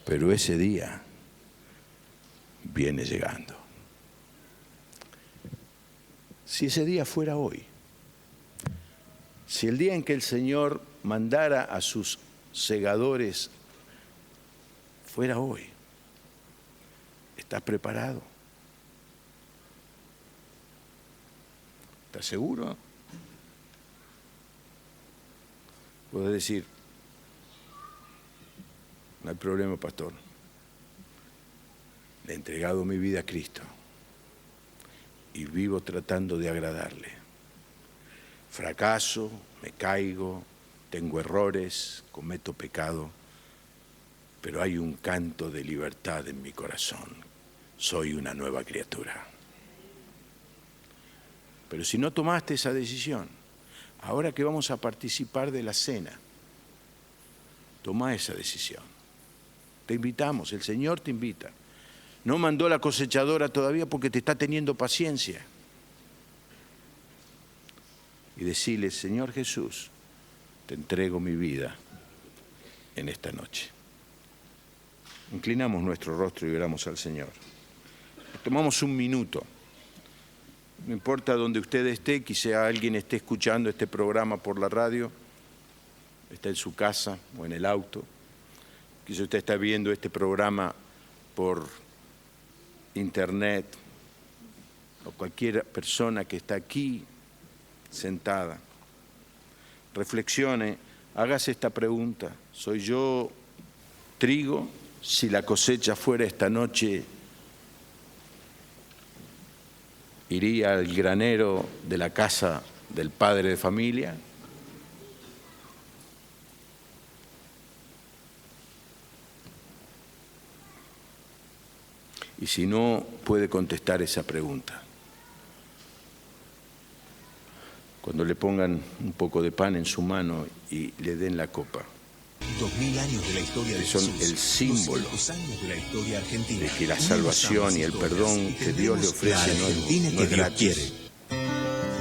pero ese día viene llegando. Si ese día fuera hoy, si el día en que el Señor mandara a sus segadores fuera hoy, ¿estás preparado? ¿Estás seguro? Puedes decir, no hay problema, pastor. Le he entregado mi vida a Cristo y vivo tratando de agradarle. Fracaso, me caigo, tengo errores, cometo pecado, pero hay un canto de libertad en mi corazón. Soy una nueva criatura. Pero si no tomaste esa decisión, ahora que vamos a participar de la cena, toma esa decisión. Te invitamos, el Señor te invita. No mandó la cosechadora todavía porque te está teniendo paciencia. Y decirle, Señor Jesús, te entrego mi vida en esta noche. Inclinamos nuestro rostro y oramos al Señor. Tomamos un minuto. No importa donde usted esté, quizá alguien esté escuchando este programa por la radio, está en su casa o en el auto. Quizá usted está viendo este programa por internet, o cualquier persona que está aquí sentada. Reflexione, hágase esta pregunta: ¿soy yo trigo? Si la cosecha fuera esta noche, ¿iría al granero de la casa del padre de familia? Y si no puede contestar esa pregunta, cuando le pongan un poco de pan en su mano y le den la copa, 2000 años de la historia de son Jesús, el símbolo 200 años de la historia argentina. de que la salvación y el perdón que Dios le ofrece no es gratis.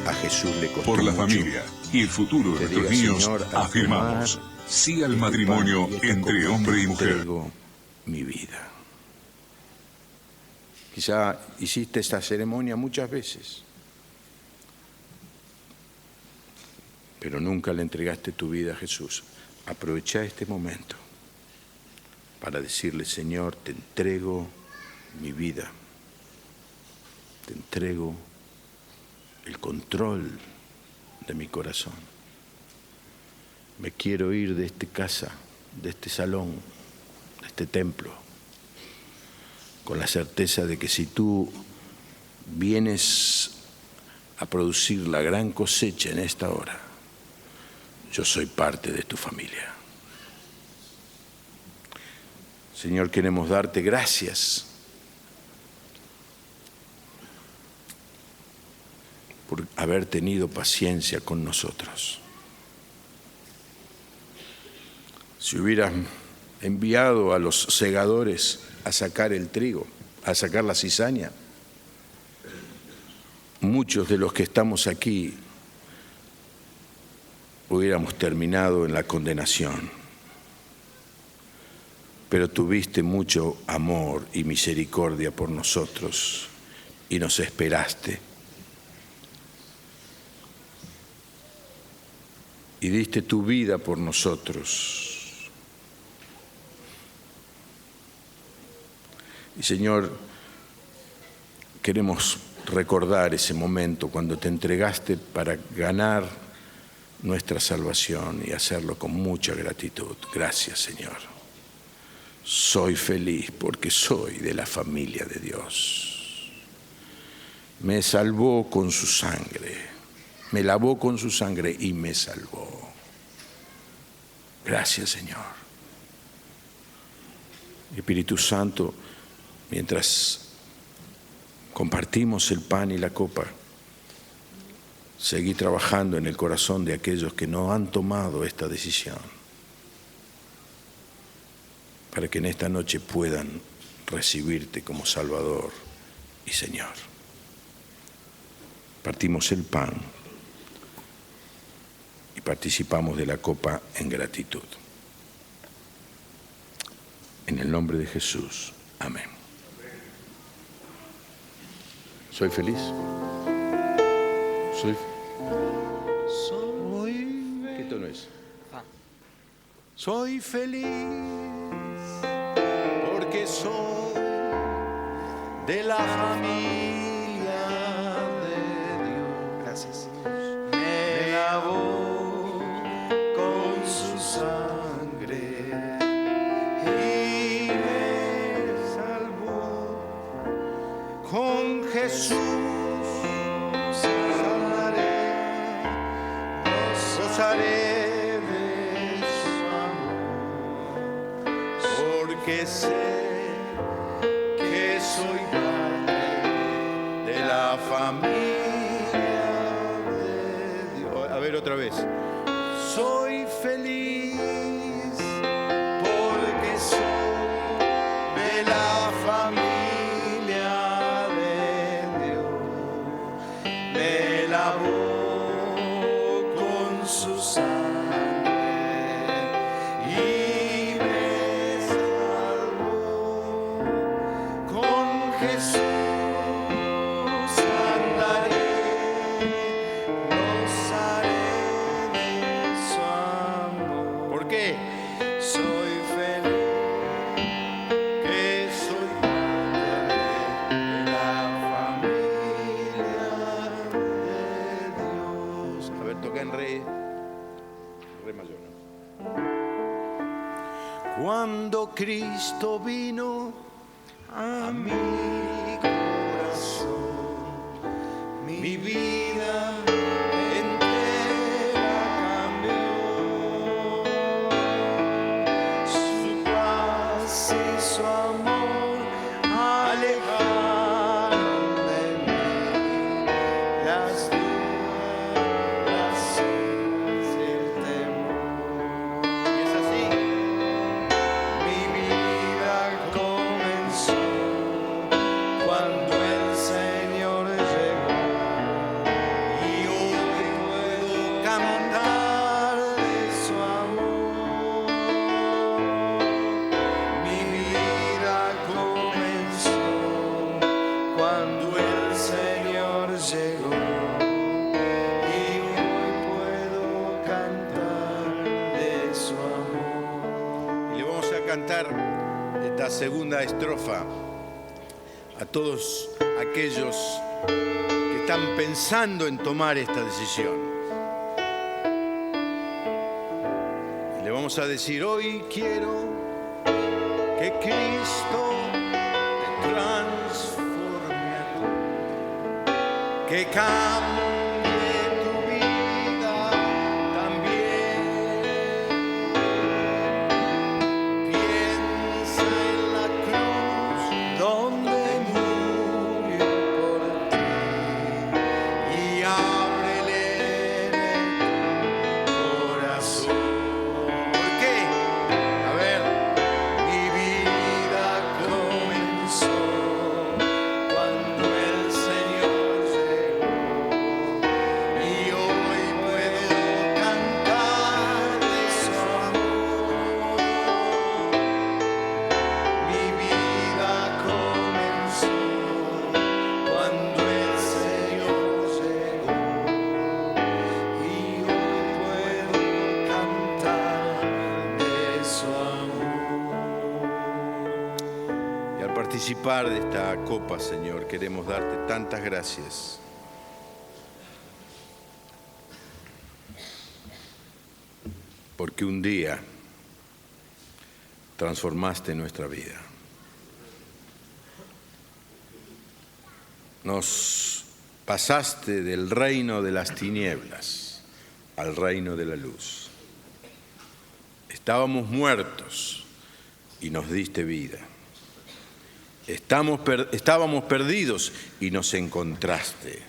A Jesús le costó Por la mucho. familia y el futuro de Te nuestros diga, niños, Señor, al afirmamos tomar sí al este matrimonio pan y esta entre copa, hombre y te mujer. entrego mi vida. Quizá hiciste esta ceremonia muchas veces, pero nunca le entregaste tu vida a Jesús. Aprovecha este momento para decirle, Señor, te entrego mi vida, te entrego el control de mi corazón. Me quiero ir de esta casa, de este salón, de este templo, con la certeza de que si tú vienes a producir la gran cosecha en esta hora, yo soy parte de tu familia. Señor, queremos darte gracias por haber tenido paciencia con nosotros. Si hubieras enviado a los segadores a sacar el trigo, a sacar la cizaña, muchos de los que estamos aquí hubiéramos terminado en la condenación. Pero tuviste mucho amor y misericordia por nosotros y nos esperaste. Y diste tu vida por nosotros. Y Señor, queremos recordar ese momento cuando te entregaste para ganar nuestra salvación y hacerlo con mucha gratitud. Gracias, Señor. Soy feliz porque soy de la familia de Dios. Me salvó con su sangre, me lavó con su sangre y me salvó. Gracias, Señor. Espíritu Santo, mientras compartimos el pan y la copa, seguí trabajando en el corazón de aquellos que no han tomado esta decisión, para que en esta noche puedan recibirte como Salvador y Señor. Partimos el pan y participamos de la copa en gratitud. En el nombre de Jesús. Amén. ¿Soy feliz? ¿Soy? ¿Qué tono es? Soy feliz porque soy de la familia de Dios. Gracias. Me lavó con su sangre y me salvó. Con Jesús sanaré, gozaré de su amor, porque sé que soy parte de la familia de Dios. A ver otra vez. Soy feliz porque soy de la familia de Dios. Me lavó con su sangre y me salvó. Con Jesús andaré, gozaré de su amor. ¿Por qué? Soy feliz, que soy parte de la familia de Dios. A ver, toca en re mayor, ¿no? Cuando Cristo vino a mi corazón, mi vida entera cambió. Su paz y su amor alejaron de mí las dudas, las ansias y el temor. Y es así. Mi vida comenzó cuando el Señor llegó, y hoy puedo cantar de su amor. Mi vida comenzó cuando el Señor llegó, y hoy puedo cantar de su amor. Y le vamos a cantar esta segunda estrofa a todos aquellos que están pensando en tomar esta decisión. Y le vamos a decir: hoy quiero que Cristo te transforme a ti, que cambie tu vida también. Piensa en la cruz donde murió por ti y ábrele tu corazón. ¿Por qué? A ver, mi vida comenzó cuando el Señor llegó, y hoy puedo cantar de su amor. Mi vida comenzó cuando el Señor llegó, y hoy puedo cantar de su amor. Y al participar de esta copa, Señor, queremos darte tantas gracias. Porque un día transformaste nuestra vida. Nos pasaste del reino de las tinieblas al reino de la luz. Estábamos muertos y nos diste vida. Estábamos perdidos y nos encontraste.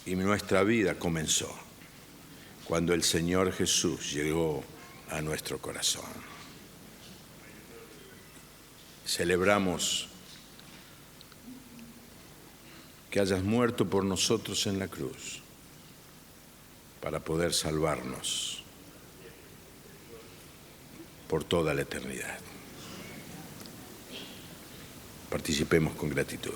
Y nuestra vida comenzó cuando el Señor Jesús llegó a nuestro corazón. Celebramos que hayas muerto por nosotros en la cruz para poder salvarnos por toda la eternidad. Participemos con gratitud.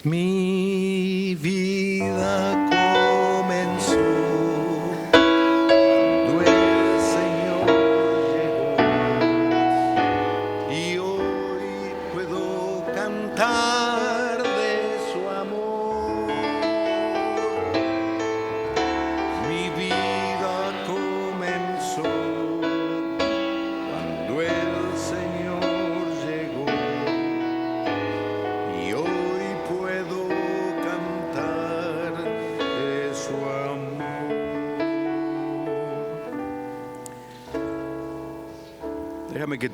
Mi vida comenzó cuando el Señor llegó y hoy puedo cantar de su amor. Mi vida comenzó cuando el Señor llegó y hoy puedo cantar de su amor. Déjame que